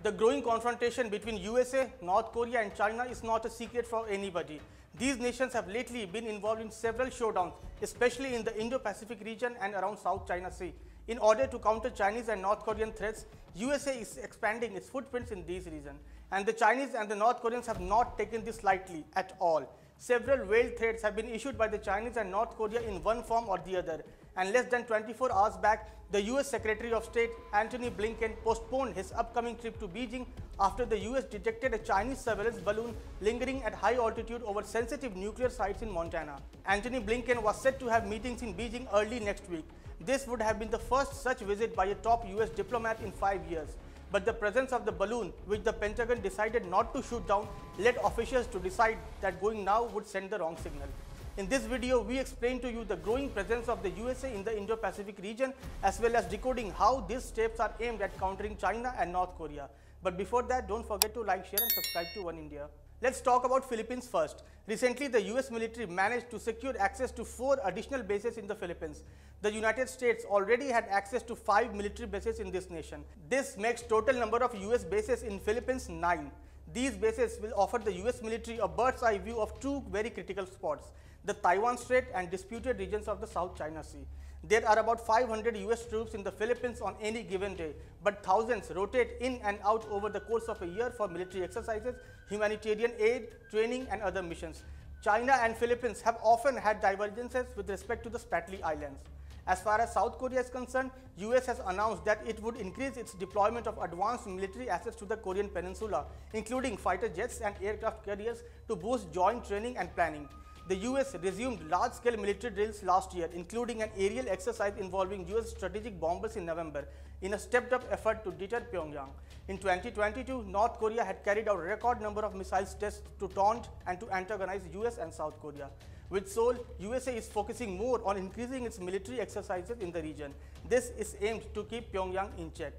The growing confrontation between USA, North Korea and China is not a secret for anybody. These nations have lately been involved in several showdowns, especially in the Indo-Pacific region and around South China Sea. In order to counter Chinese and North Korean threats, USA is expanding its footprints in these regions. And the Chinese and the North Koreans have not taken this lightly at all. Several veiled threats have been issued by the Chinese and North Korea in one form or the other. And less than 24 hours back, the US Secretary of State Antony Blinken postponed his upcoming trip to Beijing after the US detected a Chinese surveillance balloon lingering at high altitude over sensitive nuclear sites in Montana. Antony Blinken was set to have meetings in Beijing early next week. This would have been the first such visit by a top US diplomat in 5 years. But the presence of the balloon, which the Pentagon decided not to shoot down, led officials to decide that going now would send the wrong signal. In this video, we explain to you the growing presence of the USA in the Indo-Pacific region, as well as decoding how these steps are aimed at countering China and North Korea. But before that, don't forget to like, share and subscribe to Oneindia. Let's talk about Philippines first. Recently, the US military managed to secure access to 4 additional bases in the Philippines. The United States already had access to 5 military bases in this nation. This makes total number of US bases in Philippines 9. These bases will offer the US military a bird's eye view of 2 very critical spots: the Taiwan Strait and disputed regions of the South China Sea. There are about 500 US troops in the Philippines on any given day, but thousands rotate in and out over the course of a year for military exercises, humanitarian aid, training and other missions. China and Philippines have often had divergences with respect to the Spratly Islands. As far as South Korea is concerned, US has announced that it would increase its deployment of advanced military assets to the Korean peninsula, including fighter jets and aircraft carriers, to boost joint training and planning. The US resumed large-scale military drills last year, including an aerial exercise involving US strategic bombers in November, in a stepped-up effort to deter Pyongyang. In 2022, North Korea had carried out a record number of missiles tests to taunt and to antagonize US and South Korea. With Seoul, USA is focusing more on increasing its military exercises in the region. This is aimed to keep Pyongyang in check.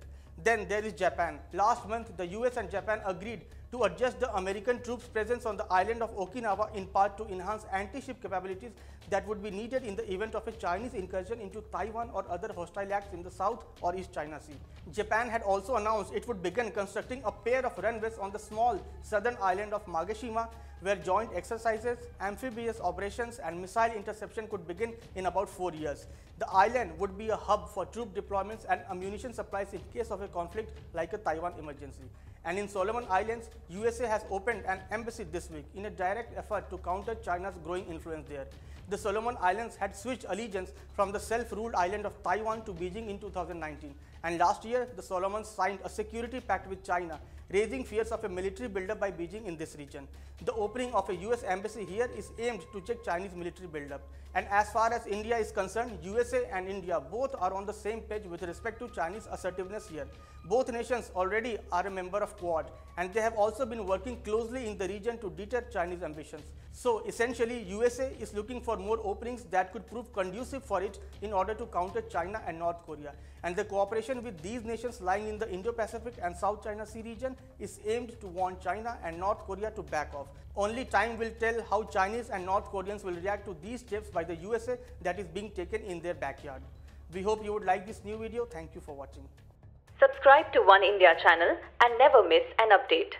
Then there is Japan. Last month, the US and Japan agreed to adjust the American troops' presence on the island of Okinawa in part to enhance anti-ship capabilities that would be needed in the event of a Chinese incursion into Taiwan or other hostile acts in the South or East China Sea. Japan had also announced it would begin constructing a pair of runways on the small southern island of Magashima, where joint exercises, amphibious operations and missile interception could begin in about 4 years. The island would be a hub for troop deployments and ammunition supplies in case of a conflict like a Taiwan emergency. And in Solomon Islands, USA has opened an embassy this week in a direct effort to counter China's growing influence there. The Solomon Islands had switched allegiance from the self-ruled island of Taiwan to Beijing in 2019. And last year, the Solomons signed a security pact with China, raising fears of a military buildup by Beijing in this region. The opening of a US embassy here is aimed to check Chinese military buildup. And as far as India is concerned, USA and India both are on the same page with respect to Chinese assertiveness here. Both nations already are a member of Quad, and they have also been working closely in the region to deter Chinese ambitions. So essentially, USA is looking for more openings that could prove conducive for it in order to counter China and North Korea. And the cooperation with these nations lying in the Indo-Pacific and South China Sea region is aimed to warn China and North Korea to back off. Only time will tell how Chinese and North Koreans will react to these steps by the USA that is being taken in their backyard. We hope you would like this new video. Thank you for watching. Subscribe to Oneindia channel and never miss an update.